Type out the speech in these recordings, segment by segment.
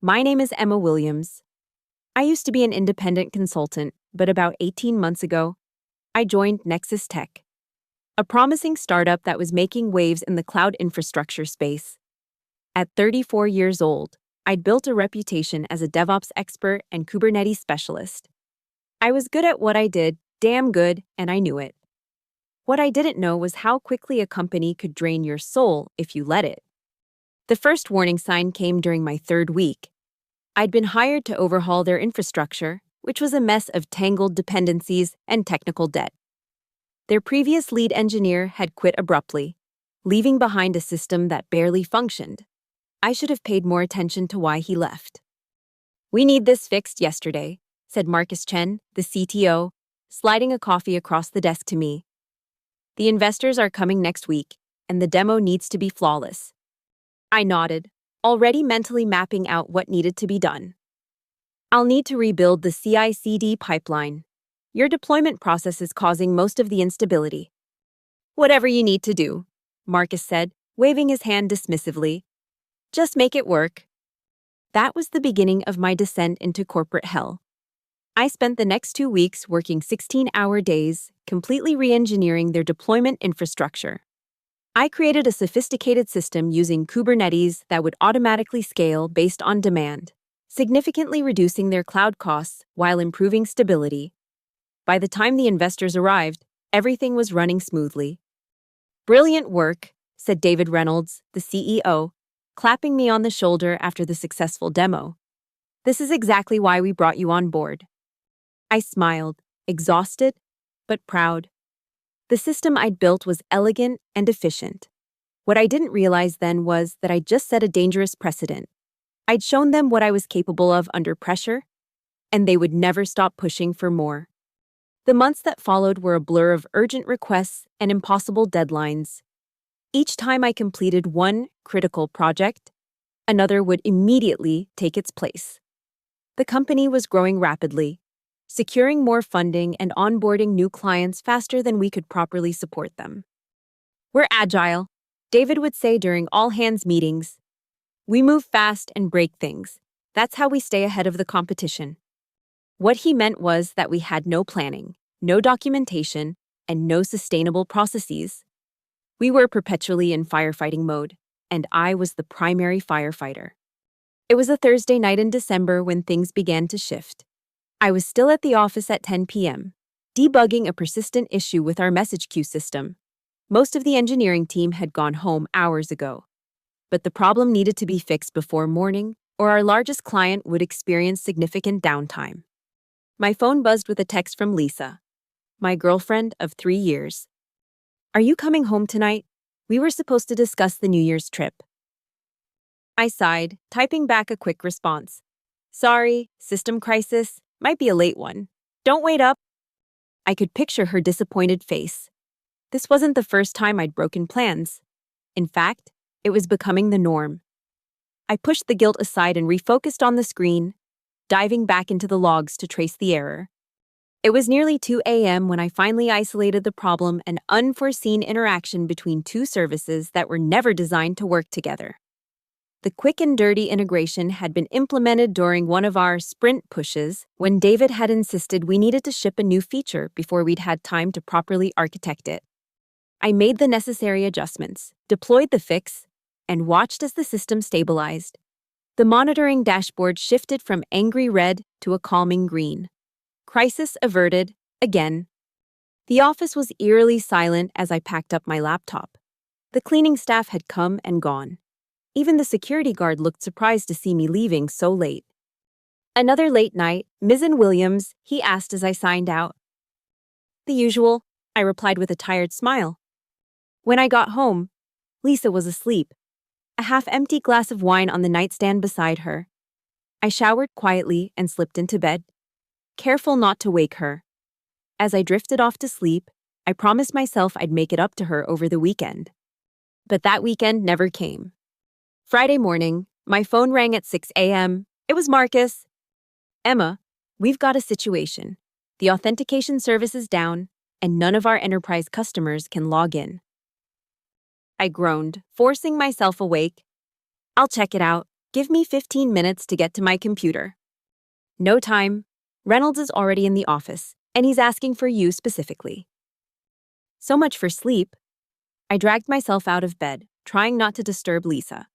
My name is Emma Williams. I used to be an independent consultant, but about 18 months ago, I joined Nexus Tech, a promising startup that was making waves in the cloud infrastructure space. At 34 years old, I'd built a reputation as a DevOps expert and Kubernetes specialist. I was good at what I did, damn good, and I knew it. What I didn't know was how quickly a company could drain your soul if you let it. The first warning sign came during my third week. I'd been hired to overhaul their infrastructure, which was a mess of tangled dependencies and technical debt. Their previous lead engineer had quit abruptly, leaving behind a system that barely functioned. I should have paid more attention to why he left. "We need this fixed yesterday," said Marcus Chen, the CTO, sliding a coffee across the desk to me. "The investors are coming next week, and the demo needs to be flawless." I nodded, already mentally mapping out what needed to be done. "I'll need to rebuild the CI/CD pipeline. Your deployment process is causing most of the instability." "Whatever you need to do," Marcus said, waving his hand dismissively. "Just make it work." That was the beginning of my descent into corporate hell. I spent the next 2 weeks working 16-hour days, completely re-engineering their deployment infrastructure. I created a sophisticated system using Kubernetes that would automatically scale based on demand, significantly reducing their cloud costs while improving stability. By the time the investors arrived, everything was running smoothly. "Brilliant work," said David Reynolds, the CEO, clapping me on the shoulder after the successful demo. "This is exactly why we brought you on board." I smiled, exhausted, but proud. The system I'd built was elegant and efficient. What I didn't realize then was that I'd just set a dangerous precedent. I'd shown them what I was capable of under pressure, and they would never stop pushing for more. The months that followed were a blur of urgent requests and impossible deadlines. Each time I completed one critical project, another would immediately take its place. The company was growing rapidly, securing more funding and onboarding new clients faster than we could properly support them. "We're agile," David would say during all-hands meetings. "We move fast and break things. That's how we stay ahead of the competition." What he meant was that we had no planning, no documentation, and no sustainable processes. We were perpetually in firefighting mode, and I was the primary firefighter. It was a Thursday night in December when things began to shift. I was still at the office at 10 p.m., debugging a persistent issue with our message queue system. Most of the engineering team had gone home hours ago. But the problem needed to be fixed before morning, or our largest client would experience significant downtime. My phone buzzed with a text from Lisa, my girlfriend of 3 years. "Are you coming home tonight? We were supposed to discuss the New Year's trip." I sighed, typing back a quick response. "Sorry, system crisis. Might be a late one. Don't wait up." I could picture her disappointed face. This wasn't the first time I'd broken plans. In fact, it was becoming the norm. I pushed the guilt aside and refocused on the screen, diving back into the logs to trace the error. It was nearly 2 a.m. when I finally isolated the problem, an unforeseen interaction between two services that were never designed to work together. The quick and dirty integration had been implemented during one of our sprint pushes when David had insisted we needed to ship a new feature before we'd had time to properly architect it. I made the necessary adjustments, deployed the fix, and watched as the system stabilized. The monitoring dashboard shifted from angry red to a calming green. Crisis averted, again. The office was eerily silent as I packed up my laptop. The cleaning staff had come and gone. Even the security guard looked surprised to see me leaving so late. "Another late night, Ms. Williams?" he asked as I signed out. "The usual," I replied with a tired smile. When I got home, Lisa was asleep, a half-empty glass of wine on the nightstand beside her. I showered quietly and slipped into bed, careful not to wake her. As I drifted off to sleep, I promised myself I'd make it up to her over the weekend. But that weekend never came. Friday morning, my phone rang at 6 a.m. It was Marcus. "Emma, we've got a situation. The authentication service is down, and none of our enterprise customers can log in." I groaned, forcing myself awake. "I'll check it out," Give me 15 minutes to get to my computer. No time. Reynolds is already in the office, and he's asking for you specifically. So much for sleep. I dragged myself out of bed, trying not to disturb Lisa,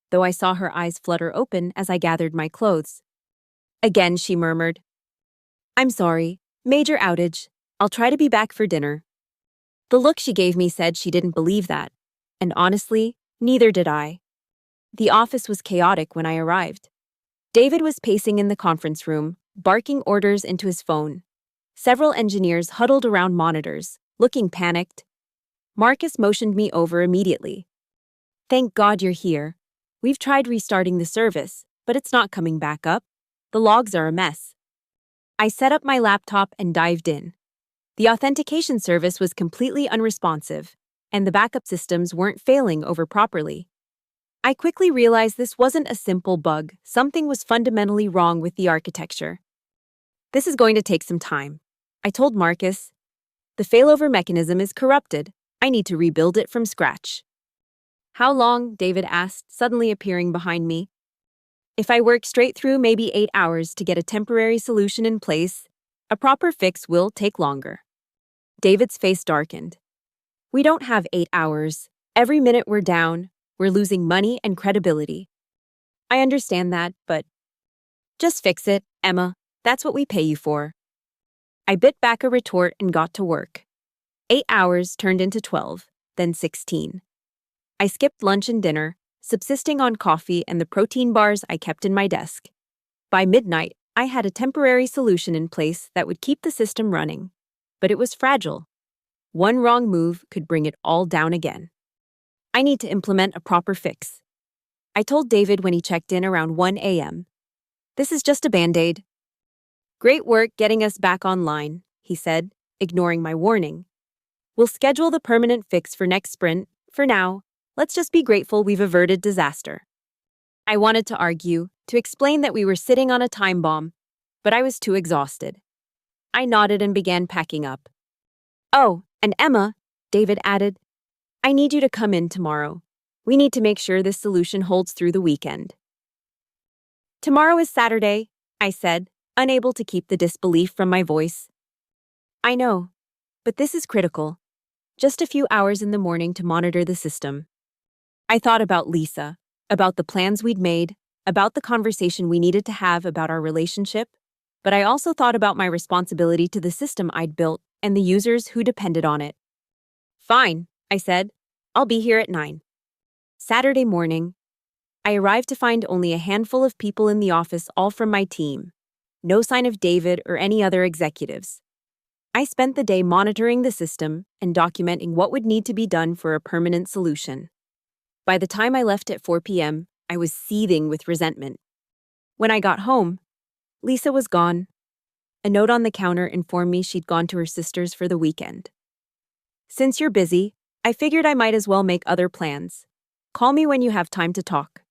though I saw her eyes flutter open as I gathered my clothes. Again, she murmured, "I'm sorry. Major outage. I'll try to be back for dinner." The look she gave me said she didn't believe that, and honestly, neither did I. The office was chaotic when I arrived. David was pacing in the conference room, barking orders into his phone. Several engineers huddled around monitors, looking panicked. Marcus motioned me over immediately. "Thank God you're here. We've tried restarting the service, but it's not coming back up. The logs are a mess." I set up my laptop and dived in. The authentication service was completely unresponsive, and the backup systems weren't failing over properly. I quickly realized this wasn't a simple bug. Something was fundamentally wrong with the architecture. "This is going to take some time," I told Marcus. "The failover mechanism is corrupted. I need to rebuild it from scratch." "How long?" David asked, suddenly appearing behind me. "If I work straight through, maybe 8 hours to get a temporary solution in place. A proper fix will take longer." David's face darkened. "We don't have 8 hours. Every minute we're down, we're losing money and credibility." "I understand that, but..." "Just fix it, Emma. That's what we pay you for." I bit back a retort and got to work. 8 hours turned into 12, then 16. I skipped lunch and dinner, subsisting on coffee and the protein bars I kept in my desk. By midnight, I had a temporary solution in place that would keep the system running. But it was fragile. One wrong move could bring it all down again. "I need to implement a proper fix," I told David when he checked in around 1 a.m. "This is just a band-aid." "Great work getting us back online," he said, ignoring my warning. "We'll schedule the permanent fix for next sprint. For now, let's just be grateful we've averted disaster." I wanted to argue, to explain that we were sitting on a time bomb, but I was too exhausted. I nodded and began packing up. "Oh, and Emma," David added, "I need you to come in tomorrow. We need to make sure this solution holds through the weekend." "Tomorrow is Saturday," I said, unable to keep the disbelief from my voice. "I know, but this is critical. Just a few hours in the morning to monitor the system." I thought about Lisa, about the plans we'd made, about the conversation we needed to have about our relationship, but I also thought about my responsibility to the system I'd built and the users who depended on it. "Fine," I said. "I'll be here at 9. Saturday morning, I arrived to find only a handful of people in the office, all from my team. No sign of David or any other executives. I spent the day monitoring the system and documenting what would need to be done for a permanent solution. By the time I left at 4 p.m., I was seething with resentment. When I got home, Lisa was gone. A note on the counter informed me she'd gone to her sister's for the weekend. "Since you're busy, I figured I might as well make other plans. Call me when you have time to talk."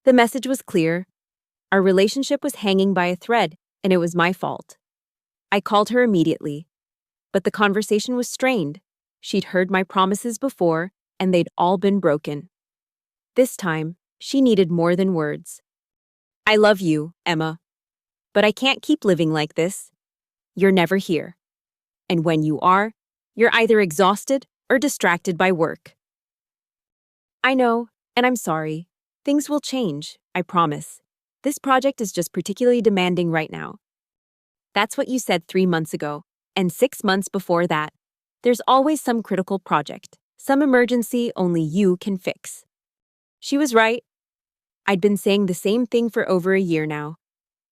The message was clear. Our relationship was hanging by a thread, and it was my fault. I called her immediately. But the conversation was strained. She'd heard my promises before, and they'd all been broken. This time, she needed more than words. "I love you, Emma. But I can't keep living like this. You're never here. And when you are, you're either exhausted or distracted by work." "I know, and I'm sorry. Things will change, I promise. This project is just particularly demanding right now." "That's what you said 3 months ago, and 6 months before that. There's always some critical project, some emergency only you can fix." She was right. I'd been saying the same thing for over a year now,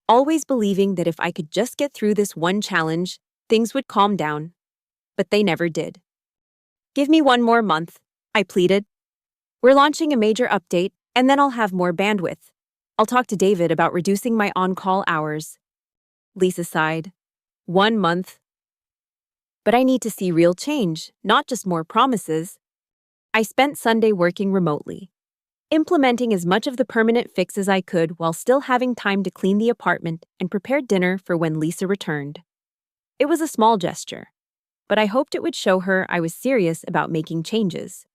always believing that if I could just get through this one challenge, things would calm down. But they never did. "Give me 1 more month," I pleaded. "We're launching a major update, and then I'll have more bandwidth. I'll talk to David about reducing my on-call hours." Lisa sighed. 1 month. But I need to see real change, not just more promises. I spent Sunday working remotely, implementing as much of the permanent fix as I could while still having time to clean the apartment and prepare dinner for when Lisa returned. It was a small gesture, but I hoped it would show her I was serious about making changes.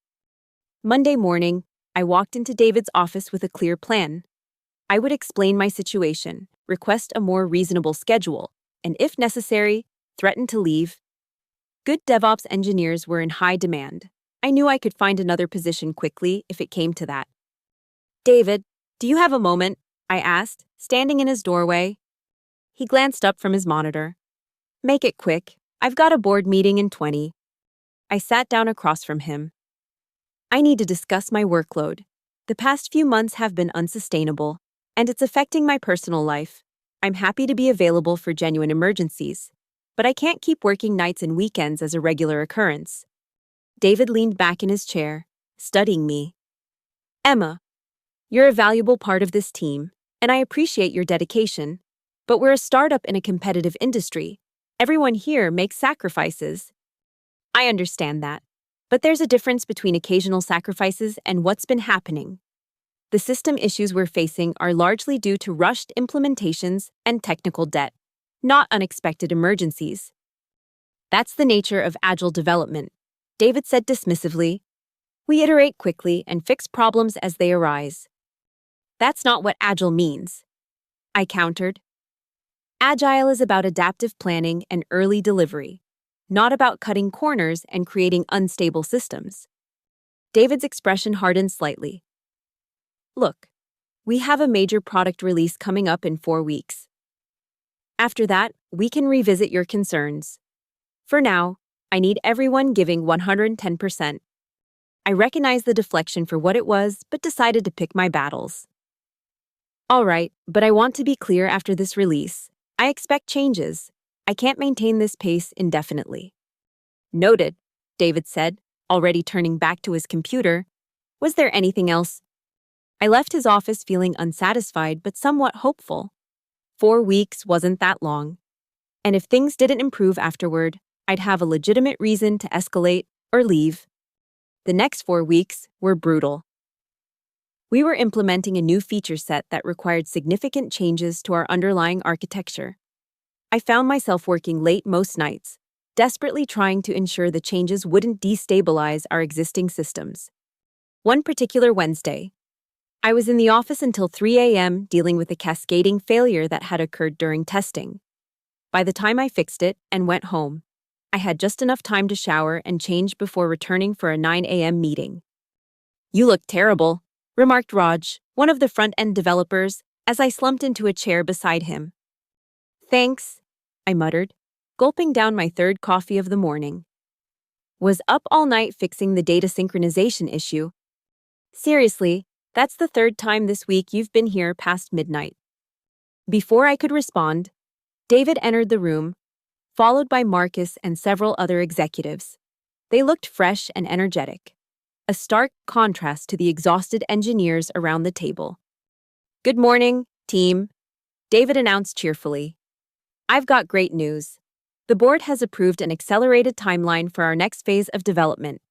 Monday morning, I walked into David's office with a clear plan. I would explain my situation, request a more reasonable schedule, and if necessary, threaten to leave. Good DevOps engineers were in high demand. I knew I could find another position quickly if it came to that. David, do you have a moment? I asked, standing in his doorway. He glanced up from his monitor. Make it quick. I've got a board meeting in 20. I sat down across from him. I need to discuss my workload. The past few months have been unsustainable, and it's affecting my personal life. I'm happy to be available for genuine emergencies, but I can't keep working nights and weekends as a regular occurrence. David leaned back in his chair, studying me. Emma, you're a valuable part of this team, and I appreciate your dedication, but we're a startup in a competitive industry. Everyone here makes sacrifices. I understand that, but there's a difference between occasional sacrifices and what's been happening. The system issues we're facing are largely due to rushed implementations and technical debt, not unexpected emergencies. That's the nature of Agile development, David said dismissively. We iterate quickly and fix problems as they arise. That's not what Agile means, I countered. Agile is about adaptive planning and early delivery, not about cutting corners and creating unstable systems. David's expression hardened slightly. Look, we have a major product release coming up in 4 weeks. After that, we can revisit your concerns. For now, I need everyone giving 110%. I recognized the deflection for what it was, but decided to pick my battles. All right, but I want to be clear after this release. I expect changes. I can't maintain this pace indefinitely. Noted, David said, already turning back to his computer. Was there anything else? I left his office feeling unsatisfied but somewhat hopeful. 4 weeks wasn't that long. And if things didn't improve afterward, I'd have a legitimate reason to escalate or leave. The next 4 weeks were brutal. We were implementing a new feature set that required significant changes to our underlying architecture. I found myself working late most nights, desperately trying to ensure the changes wouldn't destabilize our existing systems. One particular Wednesday, I was in the office until 3 a.m. dealing with a cascading failure that had occurred during testing. By the time I fixed it and went home, I had just enough time to shower and change before returning for a 9 a.m. meeting. You look terrible, remarked Raj, one of the front-end developers, as I slumped into a chair beside him. Thanks, I muttered, gulping down my third coffee of the morning. Was up all night fixing the data synchronization issue. Seriously, that's the third time this week you've been here past midnight. Before I could respond, David entered the room, followed by Marcus and several other executives. They looked fresh and energetic, a stark contrast to the exhausted engineers around the table. Good morning, team, David announced cheerfully. I've got great news. The board has approved an accelerated timeline for our next phase of development.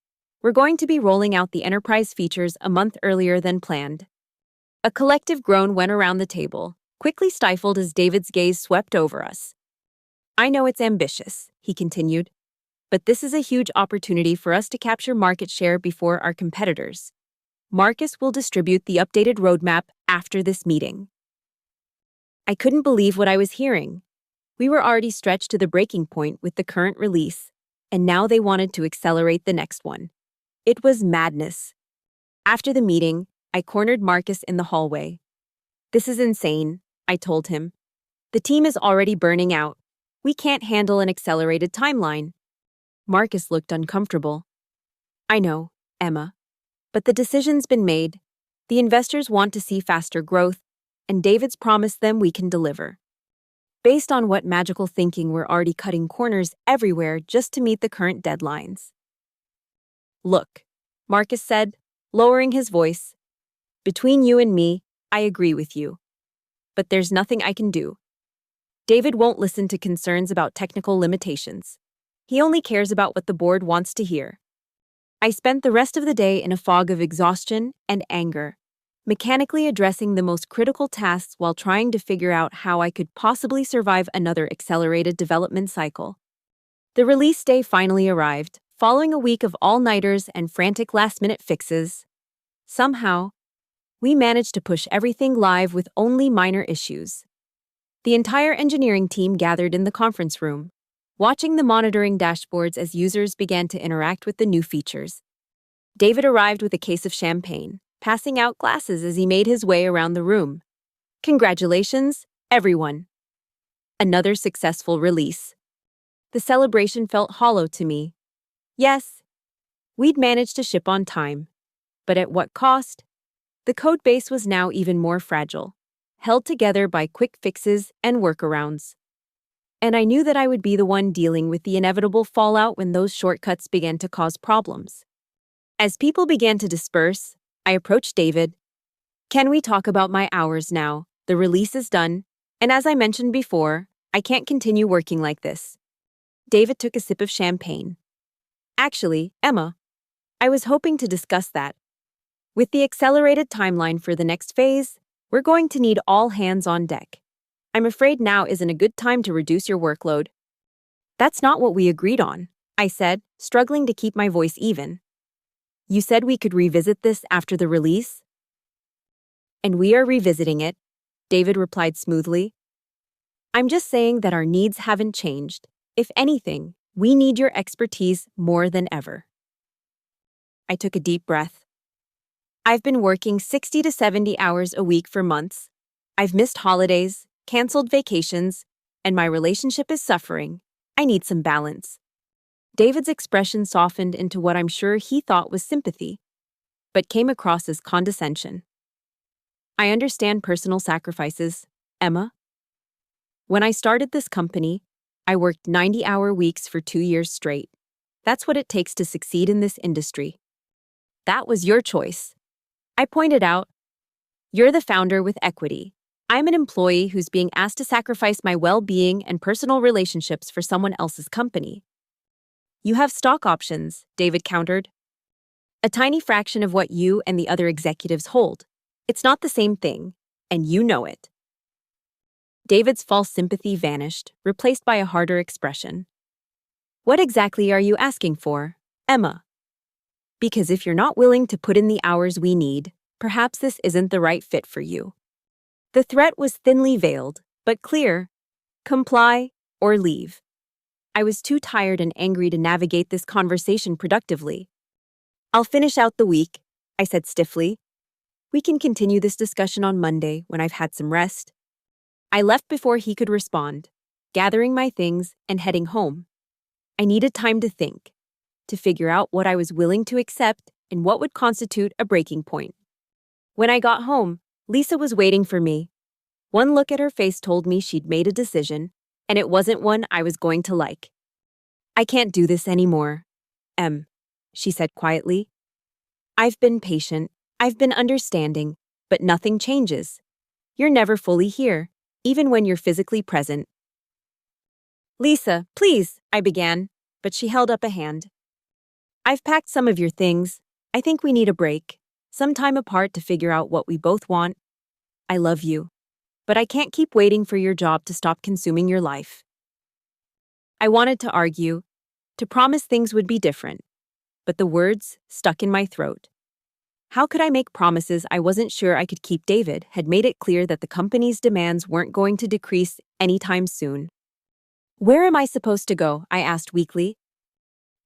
We're going to be rolling out the enterprise features a month earlier than planned. A collective groan went around the table, quickly stifled as David's gaze swept over us. I know it's ambitious, he continued, but this is a huge opportunity for us to capture market share before our competitors. Marcus will distribute the updated roadmap after this meeting. I couldn't believe what I was hearing. We were already stretched to the breaking point with the current release, and now they wanted to accelerate the next one. It was madness. After the meeting, I cornered Marcus in the hallway. This is insane, I told him. The team is already burning out. We can't handle an accelerated timeline. Marcus looked uncomfortable. I know, Emma. But the decision's been made. The investors want to see faster growth, and David's promised them we can deliver. Based on what magical thinking, we're already cutting corners everywhere just to meet the current deadlines. Look, Marcus said, lowering his voice. Between you and me, I agree with you. But there's nothing I can do. David won't listen to concerns about technical limitations. He only cares about what the board wants to hear. I spent the rest of the day in a fog of exhaustion and anger, mechanically addressing the most critical tasks while trying to figure out how I could possibly survive another accelerated development cycle. The release day finally arrived, following a week of all-nighters and frantic last-minute fixes. Somehow, We managed to push everything live with only minor issues. The entire engineering team gathered in the conference room, watching the monitoring dashboards as users began to interact with the new features. David arrived with a case of champagne, passing out glasses as he made his way around the room. Congratulations, everyone. Another successful release. The celebration felt hollow to me. Yes, we'd managed to ship on time. But at what cost? The code base was now even more fragile, held together by quick fixes and workarounds. And I knew that I would be the one dealing with the inevitable fallout when those shortcuts began to cause problems. As people began to disperse, I approached David. Can we talk about my hours now? The release is done, and as I mentioned before, I can't continue working like this. David took a sip of champagne. Actually, Emma, I was hoping to discuss that. With the accelerated timeline for the next phase, we're going to need all hands on deck. I'm afraid now isn't a good time to reduce your workload. That's not what we agreed on, I said, struggling to keep my voice even. You said we could revisit this after the release? And we are revisiting it, David replied smoothly. I'm just saying that our needs haven't changed. If anything, we need your expertise more than ever. I took a deep breath. I've been working 60 to 70 hours a week for months. I've missed holidays, canceled vacations, and my relationship is suffering. I need some balance. David's expression softened into what I'm sure he thought was sympathy, but came across as condescension. I understand personal sacrifices, Emma. When I started this company, I worked 90-hour weeks for 2 years straight. That's what it takes to succeed in this industry. That was your choice. I pointed out, you're the founder with equity. I'm an employee who's being asked to sacrifice my well-being and personal relationships for someone else's company. You have stock options, David countered. A tiny fraction of what you and the other executives hold. It's not the same thing, and you know it. David's false sympathy vanished, replaced by a harder expression. What exactly are you asking for, Emma? Because if you're not willing to put in the hours we need, perhaps this isn't the right fit for you. The threat was thinly veiled, but clear. Comply or leave. I was too tired and angry to navigate this conversation productively. I'll finish out the week, I said stiffly. We can continue this discussion on Monday when I've had some rest. I left before he could respond, gathering my things and heading home. I needed time to think, to figure out what I was willing to accept and what would constitute a breaking point. When I got home, Lisa was waiting for me. One look at her face told me she'd made a decision, and it wasn't one I was going to like. I can't do this anymore, she said quietly. I've been patient, I've been understanding, but nothing changes. You're never fully here, even when you're physically present. Lisa, please, I began, but she held up a hand. I've packed some of your things. I think we need a break, some time apart to figure out what we both want. I love you, but I can't keep waiting for your job to stop consuming your life. I wanted to argue, to promise things would be different, but the words stuck in my throat. How could I make promises I wasn't sure I could keep? David had made it clear that the company's demands weren't going to decrease anytime soon. Where am I supposed to go? I asked weakly.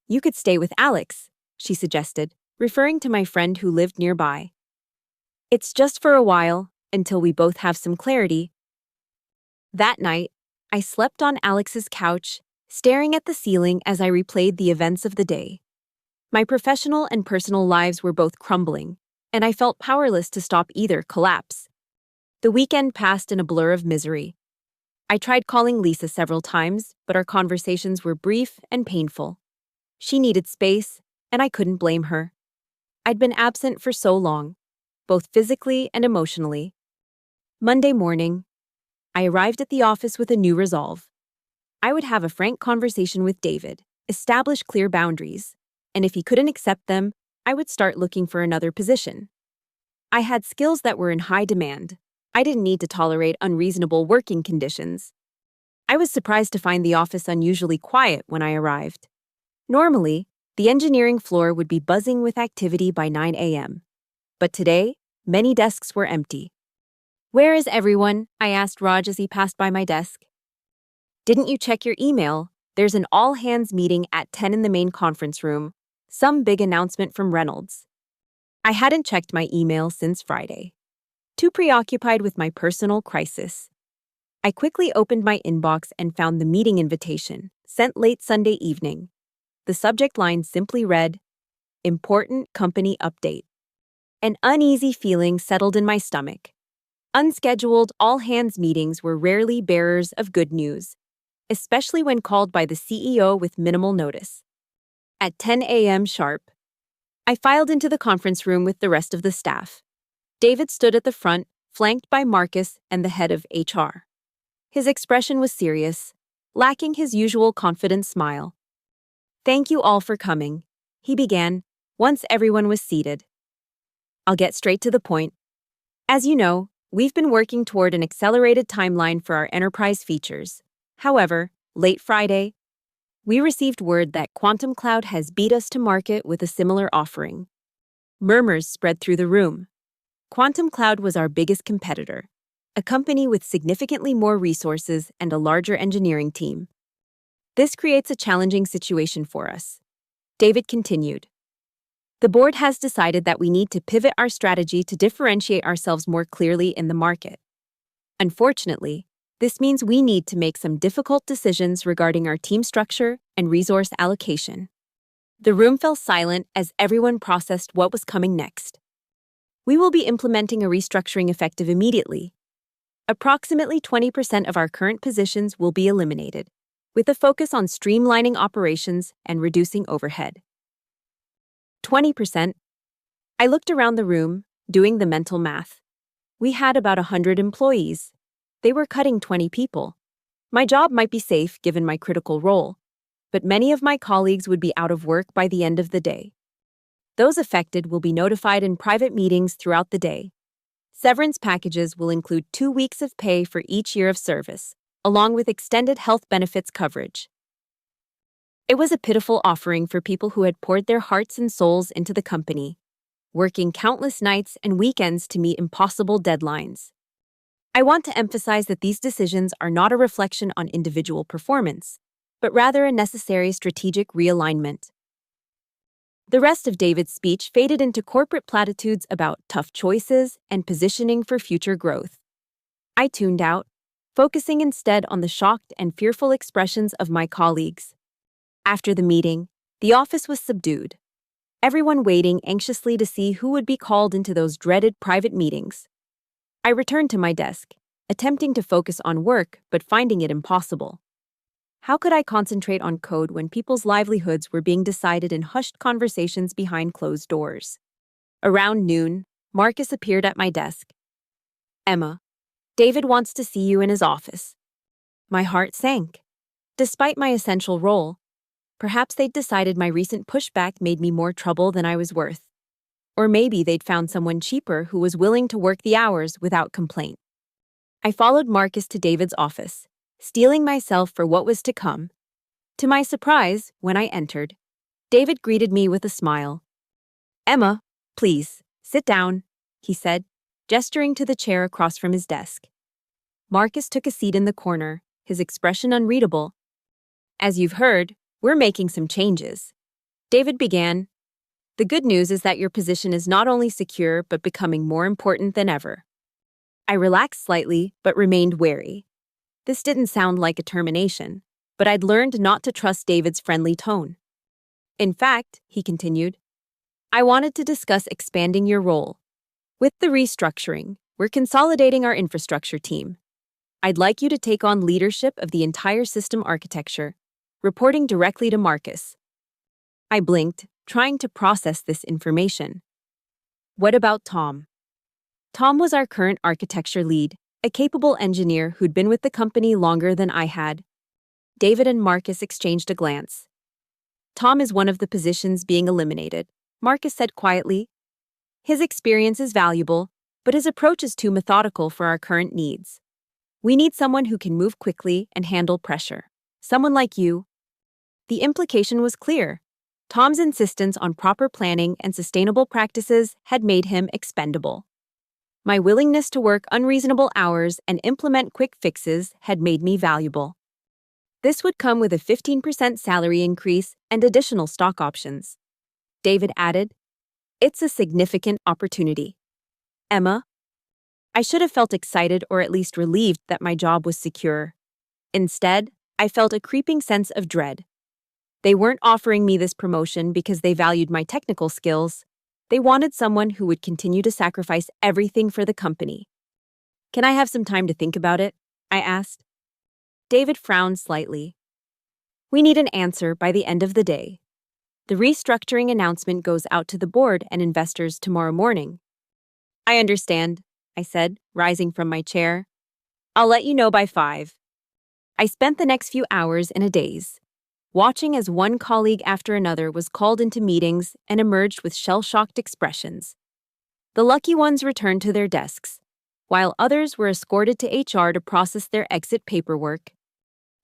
You could stay with Alex, she suggested, referring to my friend who lived nearby. It's just for a while, until we both have some clarity. That night, I slept on Alex's couch, staring at the ceiling as I replayed the events of the day. My professional and personal lives were both crumbling, and I felt powerless to stop either collapse. The weekend passed in a blur of misery. I tried calling Lisa several times, but our conversations were brief and painful. She needed space, and I couldn't blame her. I'd been absent for so long, both physically and emotionally. Monday morning, I arrived at the office with a new resolve. I would have a frank conversation with David, establish clear boundaries, and if he couldn't accept them, I would start looking for another position. I had skills that were in high demand. I didn't need to tolerate unreasonable working conditions. I was surprised to find the office unusually quiet when I arrived. Normally, the engineering floor would be buzzing with activity by 9 a.m. But today, Many desks were empty. "Where is everyone?" I asked Raj as he passed by my desk. "Didn't you check your email? There's an all-hands meeting at 10 in the main conference room. Some big announcement from Reynolds." I hadn't checked my email since Friday. Too preoccupied with my personal crisis. I quickly opened my inbox and found the meeting invitation, sent late Sunday evening. The subject line simply read, "Important Company Update." An uneasy feeling settled in my stomach. Unscheduled all-hands meetings were rarely bearers of good news, especially when called by the CEO with minimal notice. At 10 a.m. sharp, I filed into the conference room with the rest of the staff. David stood at the front, flanked by Marcus and the head of HR. His expression was serious, lacking his usual confident smile. "Thank you all for coming," he began, once everyone was seated. "I'll get straight to the point. As you know, we've been working toward an accelerated timeline for our enterprise features. However, late Friday, we received word that Quantum Cloud has beat us to market with a similar offering." Murmurs spread through the room. Quantum Cloud was our biggest competitor, a company with significantly more resources and a larger engineering team. "This creates a challenging situation for us," David continued. "The board has decided that we need to pivot our strategy to differentiate ourselves more clearly in the market. Unfortunately, this means we need to make some difficult decisions regarding our team structure and resource allocation." The room fell silent as everyone processed what was coming next. "We will be implementing a restructuring effective immediately. Approximately 20% of our current positions will be eliminated, with a focus on streamlining operations and reducing overhead." 20%? I looked around the room, doing the mental math. We had about 100 employees. They were cutting 20 people. My job might be safe given my critical role, but many of my colleagues would be out of work by the end of the day. Those affected will be notified in private meetings throughout the day. Severance packages will include 2 weeks of pay for each year of service, along with extended health benefits coverage. It was a pitiful offering for people who had poured their hearts and souls into the company, working countless nights and weekends to meet impossible deadlines. I want to emphasize that these decisions are not a reflection on individual performance, but rather a necessary strategic realignment. The rest of David's speech faded into corporate platitudes about tough choices and positioning for future growth. I tuned out, focusing instead on the shocked and fearful expressions of my colleagues. After the meeting, the office was subdued, everyone waiting anxiously to see who would be called into those dreaded private meetings. I returned to my desk, attempting to focus on work but finding it impossible. How could I concentrate on code when people's livelihoods were being decided in hushed conversations behind closed doors? Around noon, Marcus appeared at my desk. "Emma, David wants to see you in his office." My heart sank. Despite my essential role, perhaps they'd decided my recent pushback made me more trouble than I was worth. Or maybe they'd found someone cheaper who was willing to work the hours without complaint. I followed Marcus to David's office, steeling myself for what was to come. To my surprise, when I entered, David greeted me with a smile. "Emma, please, sit down," he said, gesturing to the chair across from his desk. Marcus took a seat in the corner, his expression unreadable. "As you've heard, we're making some changes," David began. "The good news is that your position is not only secure but becoming more important than ever." I relaxed slightly but remained wary. This didn't sound like a termination, but I'd learned not to trust David's friendly tone. "In fact," he continued, "I wanted to discuss expanding your role. With the restructuring, we're consolidating our infrastructure team. I'd like you to take on leadership of the entire system architecture, reporting directly to Marcus." I blinked, trying to process this information. "What about Tom?" Tom was our current architecture lead, a capable engineer who'd been with the company longer than I had. David and Marcus exchanged a glance. "Tom is one of the positions being eliminated," Marcus said quietly. "His experience is valuable, but his approach is too methodical for our current needs. We need someone who can move quickly and handle pressure. Someone like you." The implication was clear. Tom's insistence on proper planning and sustainable practices had made him expendable. My willingness to work unreasonable hours and implement quick fixes had made me valuable. This would come with a 15% salary increase and additional stock options. David added, "It's a significant opportunity." Emma, I should have felt excited or at least relieved that my job was secure. Instead, I felt a creeping sense of dread. They weren't offering me this promotion because they valued my technical skills. They wanted someone who would continue to sacrifice everything for the company. "Can I have some time to think about it?" I asked. David frowned slightly. "We need an answer by the end of the day. The restructuring announcement goes out to the board and investors tomorrow morning." "I understand," I said, rising from my chair. "I'll let you know by 5. I spent the next few hours in a daze, watching as one colleague after another was called into meetings and emerged with shell-shocked expressions. The lucky ones returned to their desks, while others were escorted to HR to process their exit paperwork.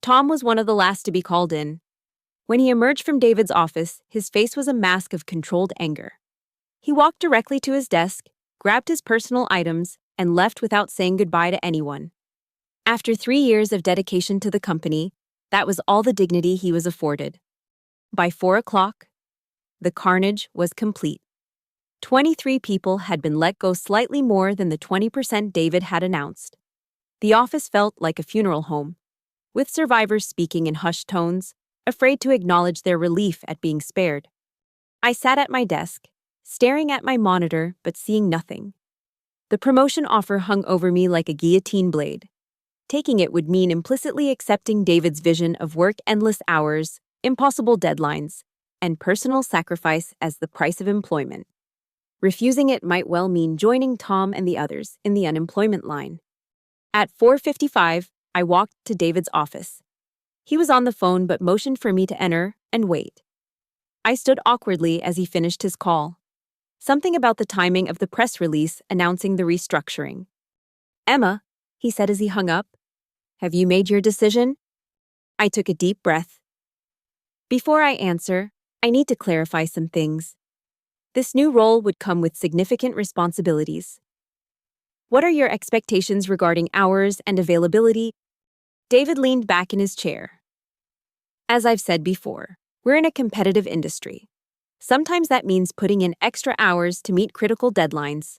Tom was one of the last to be called in. When he emerged from David's office, his face was a mask of controlled anger. He walked directly to his desk, grabbed his personal items, and left without saying goodbye to anyone. After 3 years of dedication to the company, that was all the dignity he was afforded. By 4 o'clock, the carnage was complete. 23 people had been let go, slightly more than the 20% David had announced. The office felt like a funeral home, with survivors speaking in hushed tones, afraid to acknowledge their relief at being spared. I sat at my desk, staring at my monitor but seeing nothing. The promotion offer hung over me like a guillotine blade. Taking it would mean implicitly accepting David's vision of work endless hours, impossible deadlines, and personal sacrifice as the price of employment. Refusing it might well mean joining Tom and the others in the unemployment line. At 4:55, I walked to David's office. He was on the phone but motioned for me to enter and wait. I stood awkwardly as he finished his call. Something about the timing of the press release announcing the restructuring. "Emma," he said as he hung up, "have you made your decision?" I took a deep breath. "Before I answer, I need to clarify some things. This new role would come with significant responsibilities. What are your expectations regarding hours and availability?" David leaned back in his chair. "As I've said before, we're in a competitive industry. Sometimes that means putting in extra hours to meet critical deadlines."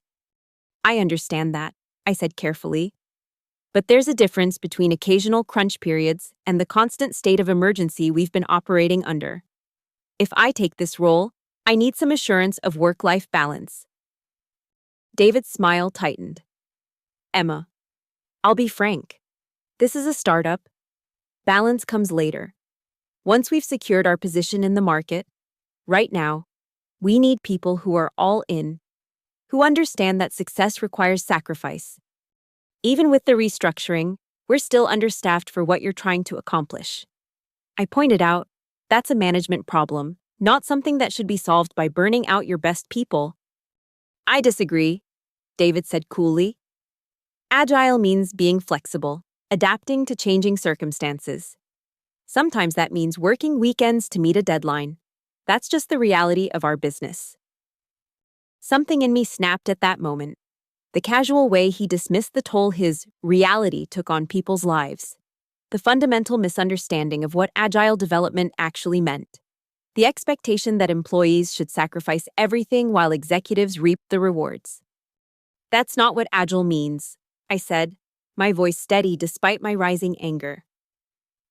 "I understand that," I said carefully. "But there's a difference between occasional crunch periods and the constant state of emergency we've been operating under. If I take this role, I need some assurance of work-life balance." David's smile tightened. "Emma, I'll be frank. This is a startup. Balance comes later. Once we've secured our position in the market, right now, we need people who are all in, who understand that success requires sacrifice. Even with the restructuring, we're still understaffed for what you're trying to accomplish." I pointed out, that's a management problem, not something that should be solved by burning out your best people. "I disagree," David said coolly. "Agile means being flexible, adapting to changing circumstances. Sometimes that means working weekends to meet a deadline. That's just the reality of our business." Something in me snapped at that moment. The casual way he dismissed the toll his reality took on people's lives. The fundamental misunderstanding of what agile development actually meant. The expectation that employees should sacrifice everything while executives reap the rewards. "That's not what agile means," I said, my voice steady despite my rising anger.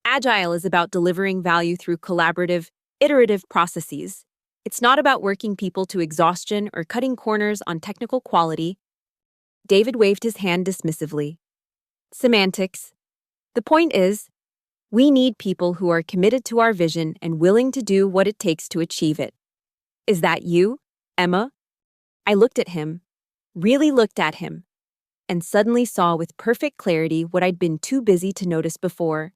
"Agile is about delivering value through collaborative, iterative processes. It's not about working people to exhaustion or cutting corners on technical quality." David waved his hand dismissively. "Semantics. The point is, we need people who are committed to our vision and willing to do what it takes to achieve it. Is that you, Emma?" I looked at him, really looked at him, and suddenly saw with perfect clarity what I'd been too busy to notice before.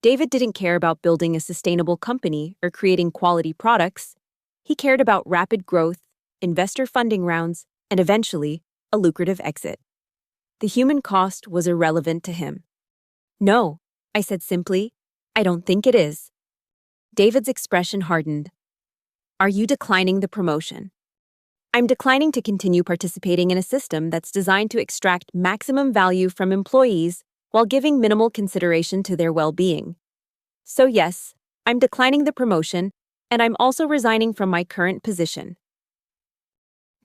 David didn't care about building a sustainable company or creating quality products. He cared about rapid growth, investor funding rounds, and eventually, a lucrative exit. The human cost was irrelevant to him. "No," I said simply, "I don't think it is." David's expression hardened. "Are you declining the promotion?" I'm declining to continue participating in a system that's designed to extract maximum value from employees while giving minimal consideration to their well-being. So yes, I'm declining the promotion, and I'm also resigning from my current position.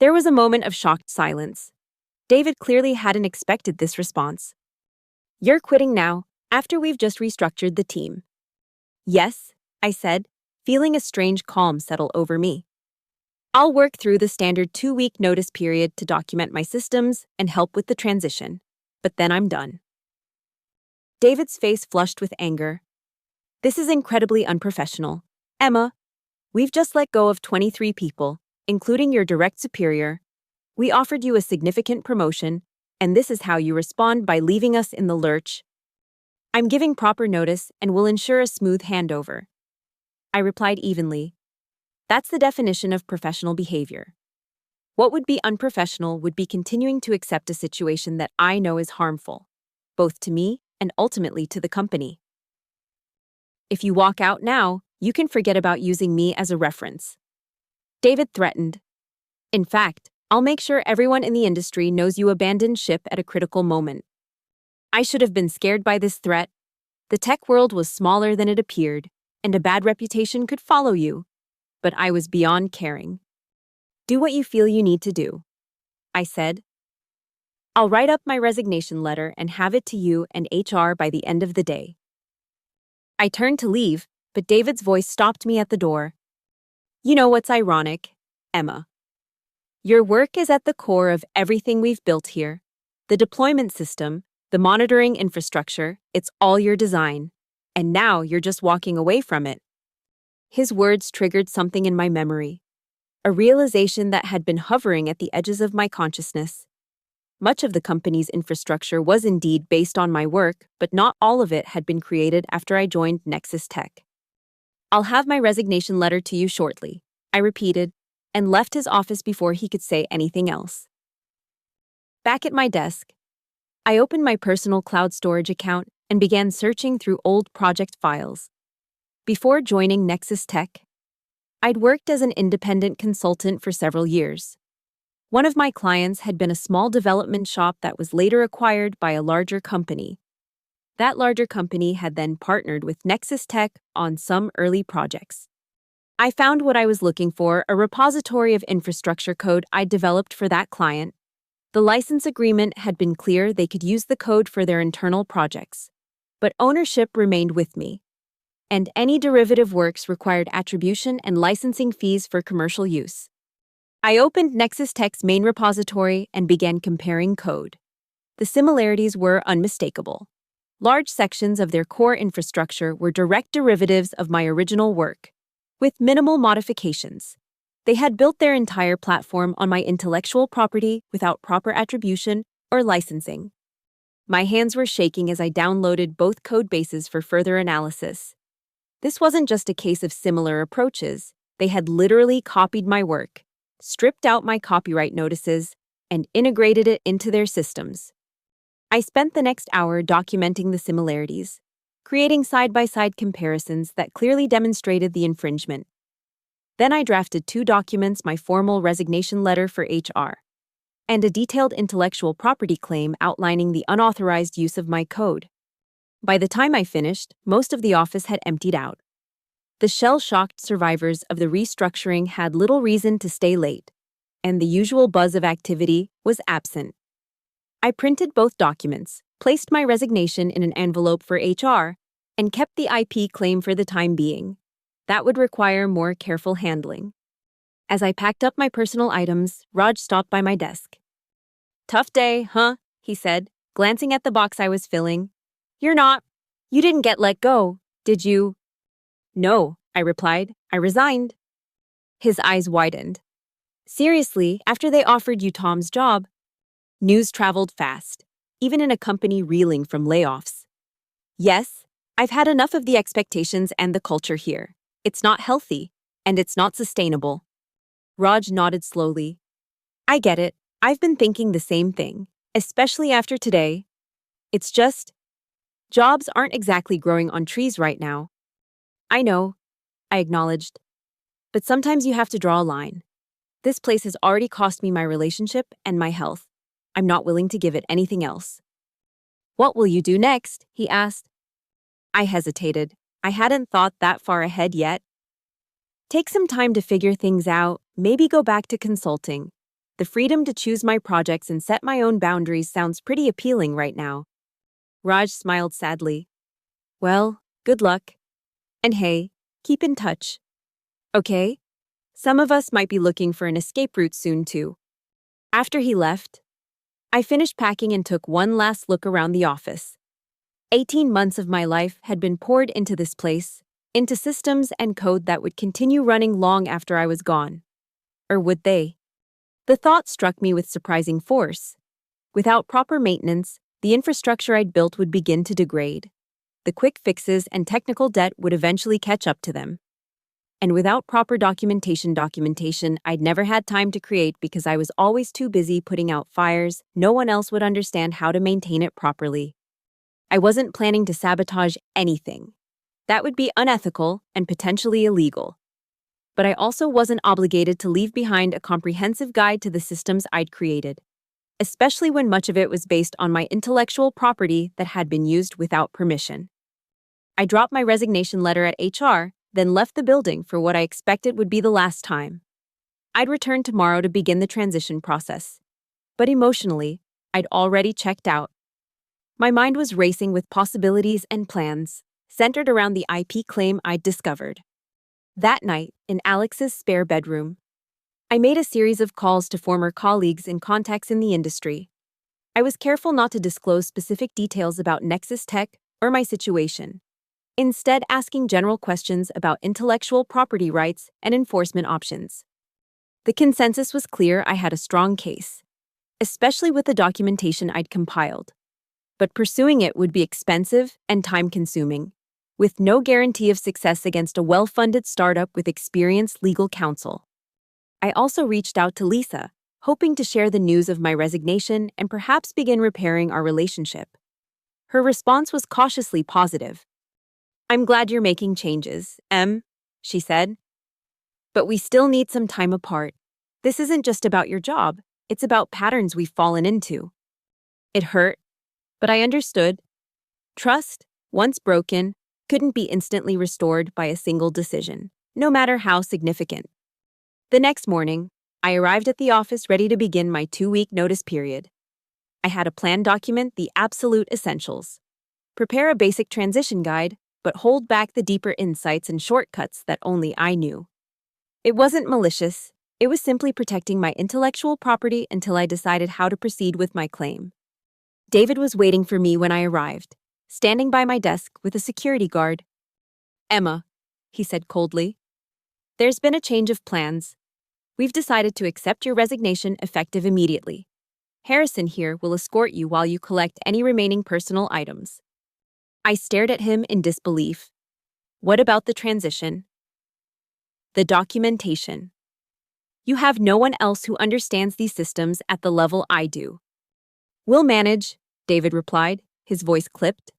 There was a moment of shocked silence. David clearly hadn't expected this response. You're quitting now, after we've just restructured the team. Yes, I said, feeling a strange calm settle over me. I'll work through the standard 2-week notice period to document my systems and help with the transition, but then I'm done. David's face flushed with anger. This is incredibly unprofessional. Emma, we've just let go of 23 people, including your direct superior. We offered you a significant promotion, and this is how you respond by leaving us in the lurch. I'm giving proper notice and will ensure a smooth handover. I replied evenly. That's the definition of professional behavior. What would be unprofessional would be continuing to accept a situation that I know is harmful, both to me and ultimately to the company. If you walk out now, you can forget about using me as a reference. David threatened. In fact, I'll make sure everyone in the industry knows you abandoned ship at a critical moment. I should have been scared by this threat. The tech world was smaller than it appeared, and a bad reputation could follow you. But I was beyond caring. Do what you feel you need to do, I said. I'll write up my resignation letter and have it to you and HR by the end of the day. I turned to leave, but David's voice stopped me at the door. You know what's ironic, Emma? Your work is at the core of everything we've built here. The deployment system, the monitoring infrastructure, it's all your design. And now you're just walking away from it. His words triggered something in my memory, a realization that had been hovering at the edges of my consciousness. Much of the company's infrastructure was indeed based on my work, but not all of it had been created after I joined Nexus Tech. I'll have my resignation letter to you shortly, I repeated, and left his office before he could say anything else. Back at my desk, I opened my personal cloud storage account and began searching through old project files. Before joining Nexus Tech, I'd worked as an independent consultant for several years. One of my clients had been a small development shop that was later acquired by a larger company. That larger company had then partnered with Nexus Tech on some early projects. I found what I was looking for, a repository of infrastructure code I'd developed for that client. The license agreement had been clear they could use the code for their internal projects, but ownership remained with me. And any derivative works required attribution and licensing fees for commercial use. I opened Nexus Tech's main repository and began comparing code. The similarities were unmistakable. Large sections of their core infrastructure were direct derivatives of my original work, with minimal modifications. They had built their entire platform on my intellectual property without proper attribution or licensing. My hands were shaking as I downloaded both code bases for further analysis. This wasn't just a case of similar approaches. They had literally copied my work, stripped out my copyright notices, and integrated it into their systems. I spent the next hour documenting the similarities, creating side-by-side comparisons that clearly demonstrated the infringement. Then I drafted 2 documents, my formal resignation letter for HR, and a detailed intellectual property claim outlining the unauthorized use of my code. By the time I finished, most of the office had emptied out. The shell-shocked survivors of the restructuring had little reason to stay late, and the usual buzz of activity was absent. I printed both documents, placed my resignation in an envelope for HR, and kept the IP claim for the time being. That would require more careful handling. As I packed up my personal items, Raj stopped by my desk. "Tough day, huh?" he said, glancing at the box I was filling. You didn't get let go, did you?" "No," I replied. "I resigned." His eyes widened. "Seriously, after they offered you Tom's job?" News traveled fast, even in a company reeling from layoffs. "Yes, I've had enough of the expectations and the culture here. It's not healthy, and it's not sustainable." Raj nodded slowly. "I get it. I've been thinking the same thing, especially after today. It's just, jobs aren't exactly growing on trees right now." "I know," I acknowledged. "But sometimes you have to draw a line. This place has already cost me my relationship and my health. I'm not willing to give it anything else. What will you do next? He asked. I hesitated. I hadn't thought that far ahead yet. Take some time to figure things out, maybe go back to consulting. The freedom to choose my projects and set my own boundaries sounds pretty appealing right now. Raj smiled sadly. Well, good luck. And hey, keep in touch. Okay? Some of us might be looking for an escape route soon too. After he left, I finished packing and took one last look around the office. 18 months of my life had been poured into this place, into systems and code that would continue running long after I was gone. Or would they? The thought struck me with surprising force. Without proper maintenance, the infrastructure I'd built would begin to degrade. The quick fixes and technical debt would eventually catch up to them. And without proper documentation I'd never had time to create because I was always too busy putting out fires. No one else would understand how to maintain it properly. I wasn't planning to sabotage anything. That would be unethical and potentially illegal. But I also wasn't obligated to leave behind a comprehensive guide to the systems I'd created, especially when much of it was based on my intellectual property that had been used without permission. I dropped my resignation letter at HR, then left the building for what I expected would be the last time. I'd return tomorrow to begin the transition process. But emotionally, I'd already checked out. My mind was racing with possibilities and plans, centered around the IP claim I'd discovered. That night, in Alex's spare bedroom, I made a series of calls to former colleagues and contacts in the industry. I was careful not to disclose specific details about Nexus Tech or my situation, instead asking general questions about intellectual property rights and enforcement options. The consensus was clear I had a strong case, especially with the documentation I'd compiled. But pursuing it would be expensive and time-consuming, with no guarantee of success against a well-funded startup with experienced legal counsel. I also reached out to Lisa, hoping to share the news of my resignation and perhaps begin repairing our relationship. Her response was cautiously positive. I'm glad you're making changes, Em, she said. But we still need some time apart. This isn't just about your job, it's about patterns we've fallen into. It hurt, but I understood. Trust, once broken, couldn't be instantly restored by a single decision, no matter how significant. The next morning, I arrived at the office ready to begin my 2-week notice period. I had a plan document the absolute essentials. Prepare a basic transition guide, but hold back the deeper insights and shortcuts that only I knew. It wasn't malicious, it was simply protecting my intellectual property until I decided how to proceed with my claim. David was waiting for me when I arrived, standing by my desk with a security guard. Emma, he said coldly, there's been a change of plans. We've decided to accept your resignation effective immediately. Harrison here will escort you while you collect any remaining personal items. I stared at him in disbelief. What about the transition? The documentation. You have no one else who understands these systems at the level I do. We'll manage, David replied, his voice clipped.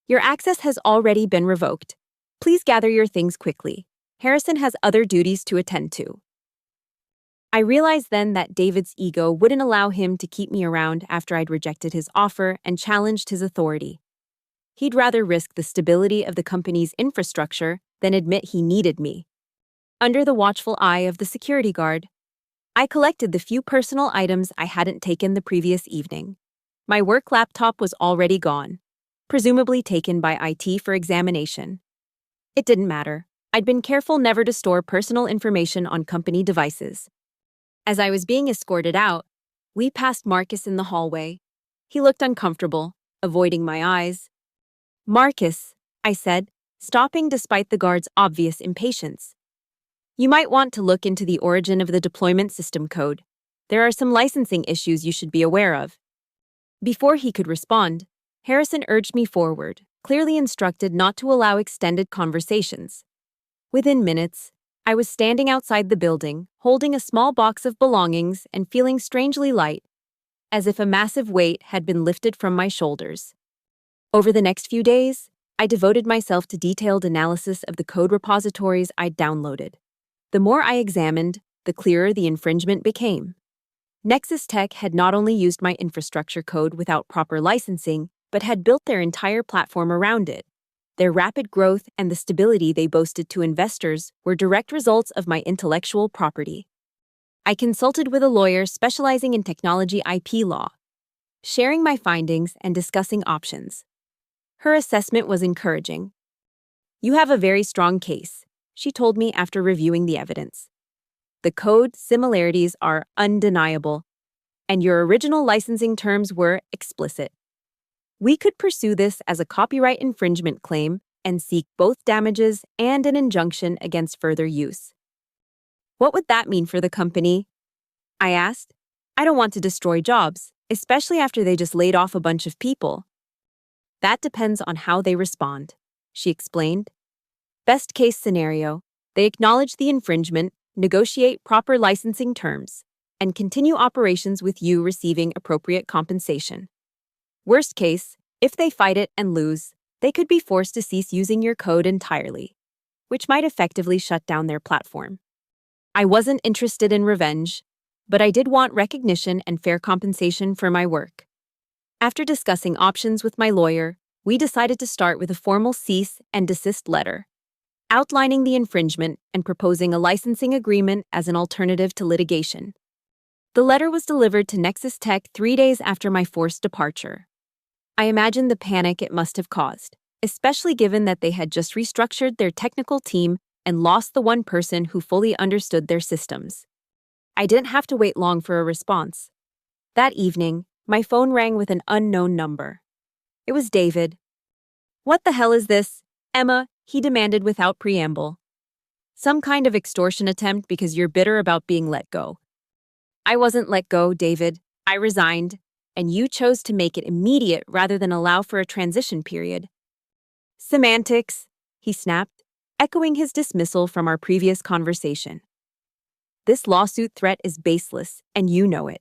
Your access has already been revoked. Please gather your things quickly. Harrison has other duties to attend to. I realized then that David's ego wouldn't allow him to keep me around after I'd rejected his offer and challenged his authority. He'd rather risk the stability of the company's infrastructure than admit he needed me. Under the watchful eye of the security guard, I collected the few personal items I hadn't taken the previous evening. My work laptop was already gone, presumably taken by IT for examination. It didn't matter. I'd been careful never to store personal information on company devices. As I was being escorted out, we passed Marcus in the hallway. He looked uncomfortable, avoiding my eyes. Marcus, I said, stopping despite the guard's obvious impatience. You might want to look into the origin of the deployment system code. There are some licensing issues you should be aware of. Before he could respond, Harrison urged me forward, clearly instructed not to allow extended conversations. Within minutes, I was standing outside the building, holding a small box of belongings and feeling strangely light, as if a massive weight had been lifted from my shoulders. Over the next few days, I devoted myself to detailed analysis of the code repositories I'd downloaded. The more I examined, the clearer the infringement became. Nexus Tech had not only used my infrastructure code without proper licensing, but had built their entire platform around it. Their rapid growth and the stability they boasted to investors were direct results of my intellectual property. I consulted with a lawyer specializing in technology IP law, sharing my findings and discussing options. Her assessment was encouraging. "You have a very strong case," she told me after reviewing the evidence. "The code similarities are undeniable, and your original licensing terms were explicit. We could pursue this as a copyright infringement claim and seek both damages and an injunction against further use." "What would that mean for the company?" I asked. "I don't want to destroy jobs, especially after they just laid off a bunch of people." "That depends on how they respond," she explained. "Best case scenario, they acknowledge the infringement, negotiate proper licensing terms, and continue operations with you receiving appropriate compensation. Worst case, if they fight it and lose, they could be forced to cease using your code entirely, which might effectively shut down their platform." I wasn't interested in revenge, but I did want recognition and fair compensation for my work. After discussing options with my lawyer, we decided to start with a formal cease and desist letter, outlining the infringement and proposing a licensing agreement as an alternative to litigation. The letter was delivered to Nexus Tech 3 days after my forced departure. I imagined the panic it must have caused, especially given that they had just restructured their technical team and lost the one person who fully understood their systems. I didn't have to wait long for a response. That evening, my phone rang with an unknown number. It was David. "What the hell is this, Emma?" he demanded without preamble. "Some kind of extortion attempt because you're bitter about being let go." "I wasn't let go, David. I resigned, and you chose to make it immediate rather than allow for a transition period." "Semantics," he snapped, echoing his dismissal from our previous conversation. "This lawsuit threat is baseless, and you know it.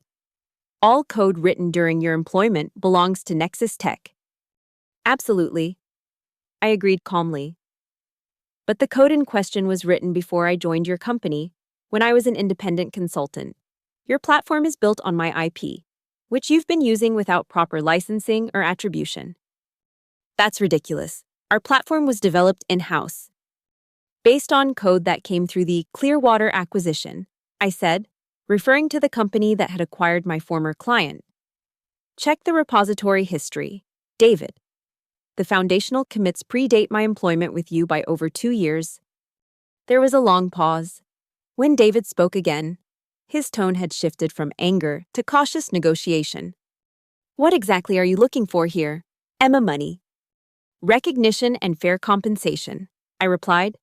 All code written during your employment belongs to Nexus Tech." "Absolutely," I agreed calmly. "But the code in question was written before I joined your company, when I was an independent consultant. Your platform is built on my IP, which you've been using without proper licensing or attribution." "That's ridiculous. Our platform was developed in-house, based on code that came through the Clearwater acquisition," I said, referring to the company that had acquired my former client. "Check the repository history, David. The foundational commits predate my employment with you by over 2 years." There was a long pause. When David spoke again, his tone had shifted from anger to cautious negotiation. "What exactly are you looking for here?" "Emma, money. Recognition and fair compensation," I replied.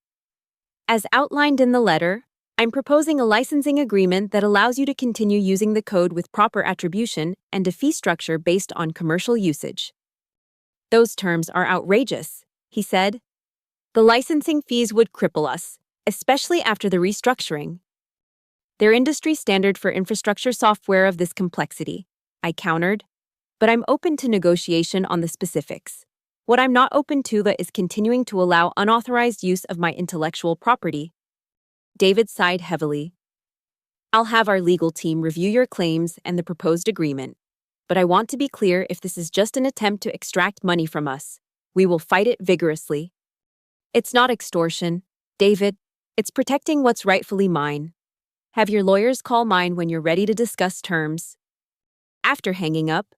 "As outlined in the letter, I'm proposing a licensing agreement that allows you to continue using the code with proper attribution and a fee structure based on commercial usage." "Those terms are outrageous," he said. "The licensing fees would cripple us, especially after the restructuring." "They're industry standard for infrastructure software of this complexity," I countered, "but I'm open to negotiation on the specifics. What I'm not open to is continuing to allow unauthorized use of my intellectual property." David sighed heavily. "I'll have our legal team review your claims and the proposed agreement, but I want to be clear, if this is just an attempt to extract money from us, we will fight it vigorously." "It's not extortion, David. It's protecting what's rightfully mine. Have your lawyers call mine when you're ready to discuss terms." After hanging up,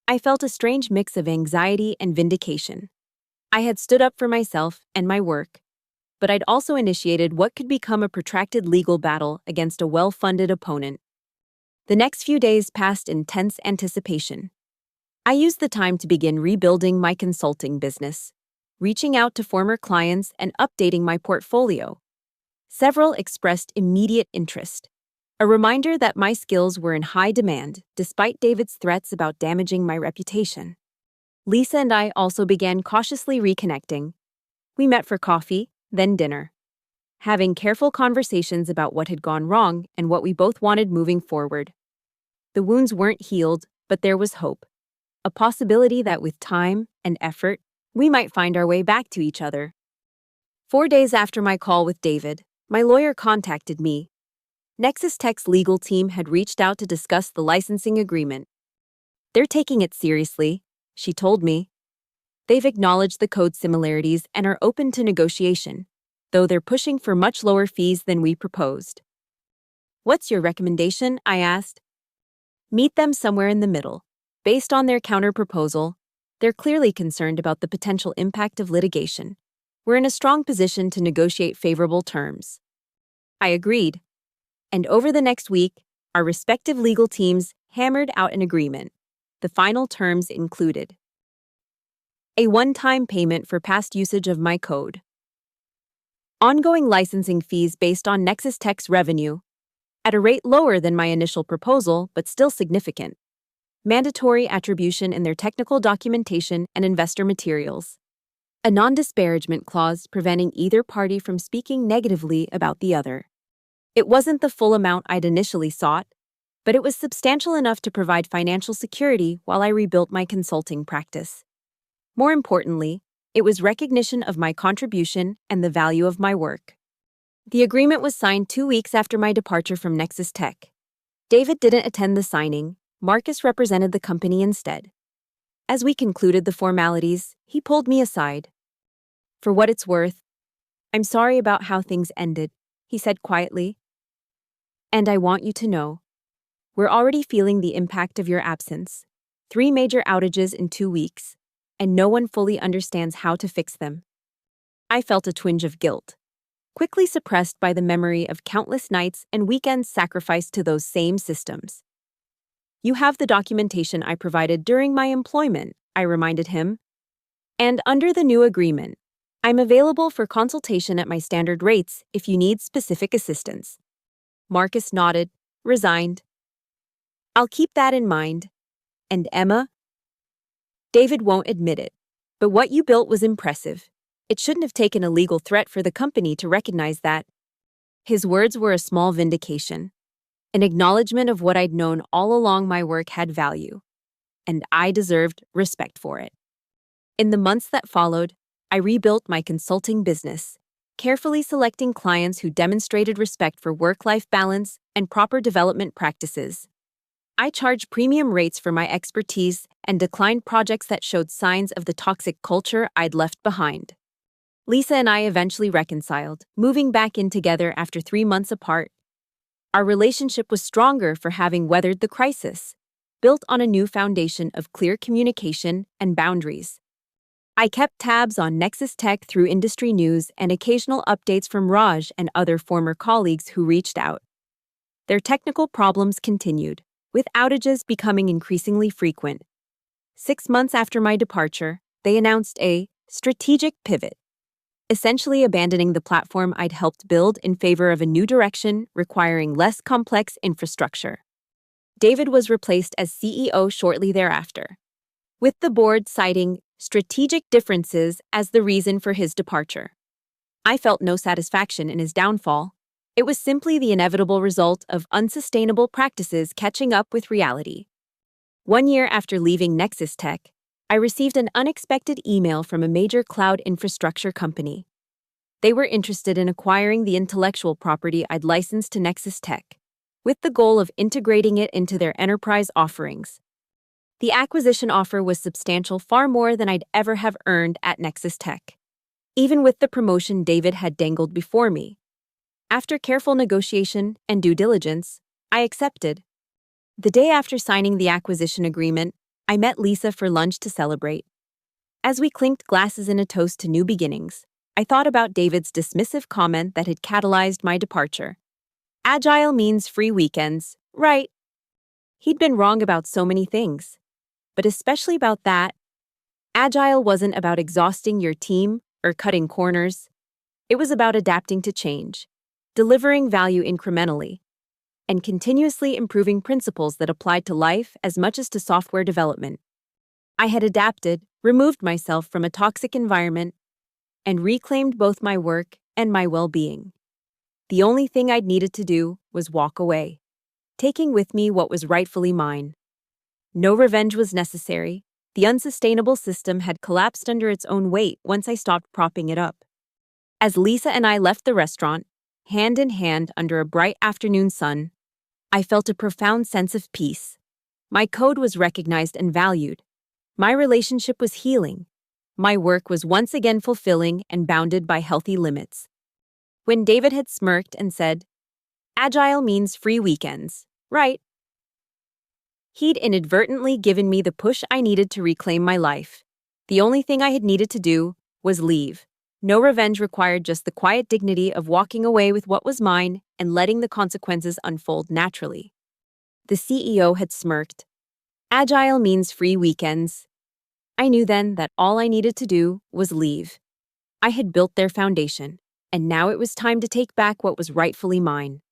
I felt a strange mix of anxiety and vindication. I had stood up for myself and my work, but I'd also initiated what could become a protracted legal battle against a well-funded opponent. The next few days passed in tense anticipation. I used the time to begin rebuilding my consulting business, reaching out to former clients and updating my portfolio. Several expressed immediate interest, a reminder that my skills were in high demand despite David's threats about damaging my reputation. Lisa and I also began cautiously reconnecting. We met for coffee, then dinner, having careful conversations about what had gone wrong and what we both wanted moving forward. The wounds weren't healed, but there was hope, a possibility that with time and effort, we might find our way back to each other. 4 days after my call with David, my lawyer contacted me. Nexus Tech's legal team had reached out to discuss the licensing agreement. They're taking it seriously, she told me. They've acknowledged the code similarities and are open to negotiation, though they're pushing for much lower fees than we proposed. What's your recommendation? I asked. Meet them somewhere in the middle. Based on their counter-proposal, they're clearly concerned about the potential impact of litigation. We're in a strong position to negotiate favorable terms. I agreed. And over the next week, our respective legal teams hammered out an agreement. The final terms included a one-time payment for past usage of my code, ongoing licensing fees based on Nexus Tech's revenue, at a rate lower than my initial proposal but still significant, mandatory attribution in their technical documentation and investor materials, a non-disparagement clause preventing either party from speaking negatively about the other. It wasn't the full amount I'd initially sought, but it was substantial enough to provide financial security while I rebuilt my consulting practice. More importantly, it was recognition of my contribution and the value of my work. The agreement was signed 2 weeks after my departure from Nexus Tech. David didn't attend the signing. Marcus represented the company instead. As we concluded the formalities, he pulled me aside. For what it's worth, I'm sorry about how things ended, he said quietly. And I want you to know, we're already feeling the impact of your absence. 3 major outages in 2 weeks, and no one fully understands how to fix them. I felt a twinge of guilt, quickly suppressed by the memory of countless nights and weekends sacrificed to those same systems. You have the documentation I provided during my employment, I reminded him. And under the new agreement, I'm available for consultation at my standard rates if you need specific assistance. Marcus nodded, resigned. I'll keep that in mind. And Emma? David won't admit it, but what you built was impressive. It shouldn't have taken a legal threat for the company to recognize that. His words were a small vindication, an acknowledgement of what I'd known all along my work had value, and I deserved respect for it. In the months that followed, I rebuilt my consulting business, carefully selecting clients who demonstrated respect for work-life balance and proper development practices. I charged premium rates for my expertise and declined projects that showed signs of the toxic culture I'd left behind. Lisa and I eventually reconciled, moving back in together after 3 months apart. Our relationship was stronger for having weathered the crisis, built on a new foundation of clear communication and boundaries. I kept tabs on Nexus Tech through industry news and occasional updates from Raj and other former colleagues who reached out. Their technical problems continued, with outages becoming increasingly frequent. 6 months after my departure, they announced a strategic pivot, essentially abandoning the platform I'd helped build in favor of a new direction requiring less complex infrastructure. David was replaced as CEO shortly thereafter, with the board citing strategic differences as the reason for his departure. I felt no satisfaction in his downfall. It was simply the inevitable result of unsustainable practices catching up with reality. 1 year after leaving Nexus Tech, I received an unexpected email from a major cloud infrastructure company. They were interested in acquiring the intellectual property I'd licensed to Nexus Tech, with the goal of integrating it into their enterprise offerings. The acquisition offer was substantial, far more than I'd ever have earned at Nexus Tech, even with the promotion David had dangled before me. After careful negotiation and due diligence, I accepted. The day after signing the acquisition agreement, I met Lisa for lunch to celebrate. As we clinked glasses in a toast to new beginnings, I thought about David's dismissive comment that had catalyzed my departure. Agile means free weekends, right? He'd been wrong about so many things, but especially about that. Agile wasn't about exhausting your team or cutting corners. It was about adapting to change, delivering value incrementally, and continuously improving principles that applied to life as much as to software development. I had adapted, removed myself from a toxic environment, and reclaimed both my work and my well-being. The only thing I'd needed to do was walk away, taking with me what was rightfully mine. No revenge was necessary. The unsustainable system had collapsed under its own weight once I stopped propping it up. As Lisa and I left the restaurant, hand in hand under a bright afternoon sun. I felt a profound sense of peace. My code was recognized and valued. My relationship was healing. My work was once again fulfilling and bounded by healthy limits. When David had smirked and said, "Agile means free weekends, right?" He'd inadvertently given me the push I needed to reclaim my life. The only thing I had needed to do was leave. No revenge required, just the quiet dignity of walking away with what was mine and letting the consequences unfold naturally. The CEO had smirked. Agile means free weekends. I knew then that all I needed to do was leave. I had built their foundation, and now it was time to take back what was rightfully mine.